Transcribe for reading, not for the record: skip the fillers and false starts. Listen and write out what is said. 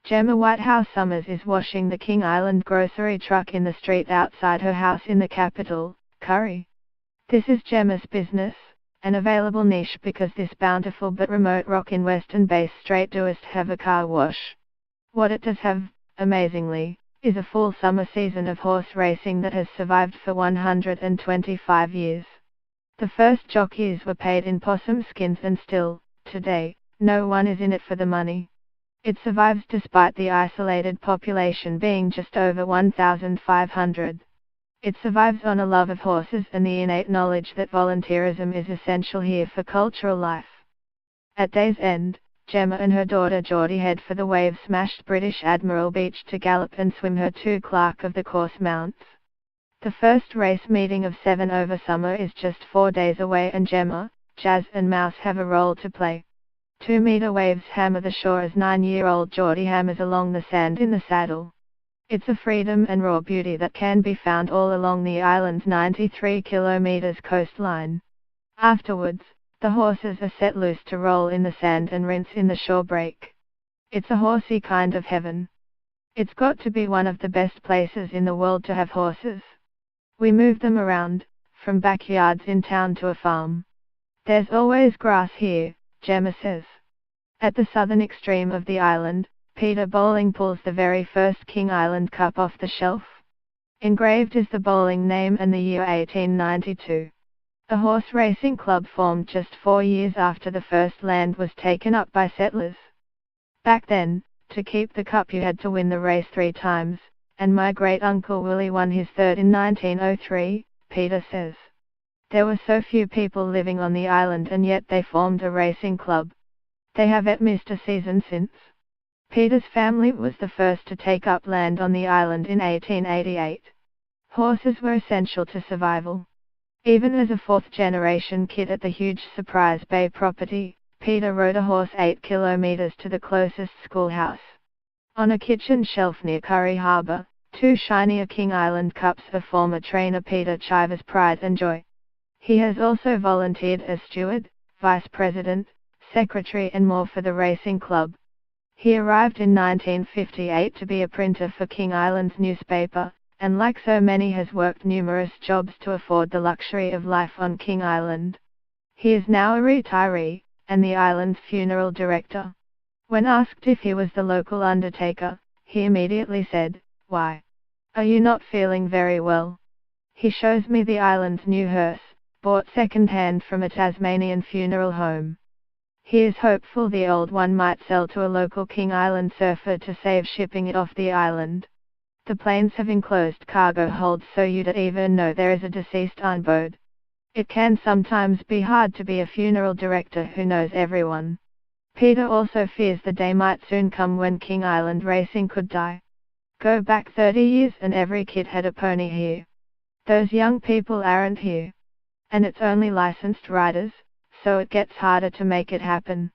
Gemma Whitehouse Summers is washing the King Island grocery truck in the street outside her house in the capital, Curry. This is Gemma's business, an available niche because this bountiful but remote rock in western Bass Strait doest have a car wash. What it does have, amazingly, is a full summer season of horse racing that has survived for 125 years. The first jockeys were paid in possum skins and still, today, no one is in it for the money. It survives despite the isolated population being just over 1,500. It survives on a love of horses and the innate knowledge that volunteerism is essential here for cultural life. At day's end, Gemma and her daughter Geordie head for the wave-smashed British Admiral Beach to gallop and swim her 2 Clerk of the Course mounts. The first race meeting of 7 over summer is just 4 days away and Gemma, Jazz and Mouse have a role to play. 2-meter waves hammer the shore as 9-year-old Geordie hammers along the sand in the saddle. It's a freedom and raw beauty that can be found all along the island's 93 kilometers coastline. Afterwards, the horses are set loose to roll in the sand and rinse in the shore break. It's a horsey kind of heaven. It's got to be one of the best places in the world to have horses. We move them around, from backyards in town to a farm. There's always grass here, Gemma says. At the southern extreme of the island, Peter Bowling pulls the very first King Island Cup off the shelf. Engraved is the bowling name and the year 1892. A horse racing club formed just 4 years after the first land was taken up by settlers. Back then, to keep the cup you had to win the race 3 times, and my great-uncle Willie won his third in 1903, Peter says. There were so few people living on the island and yet they formed a racing club. They haven't missed a season since. Peter's family was the first to take up land on the island in 1888. Horses were essential to survival. Even as a 4th-generation kid at the huge Surprise Bay property, Peter rode a horse 8 kilometers to the closest schoolhouse. On a kitchen shelf near Curry Harbour, 2 shinier King Island Cups of former trainer Peter Chiver's pride and joy. He has also volunteered as steward, vice president, secretary and more for the racing club. He arrived in 1958 to be a printer for King Island's newspaper, and like so many has worked numerous jobs to afford the luxury of life on King Island. He is now a retiree, and the island's funeral director. When asked if he was the local undertaker, he immediately said, "Why? Are you not feeling very well?" He shows me the island's new hearse, bought second-hand from a Tasmanian funeral home. He is hopeful the old one might sell to a local King Island surfer to save shipping it off the island. The planes have enclosed cargo holds so you don't even know there is a deceased on board. It can sometimes be hard to be a funeral director who knows everyone. Peter also fears the day might soon come when King Island racing could die. Go back 30 years and every kid had a pony here. Those young people aren't here. And it's only licensed riders, so it gets harder to make it happen.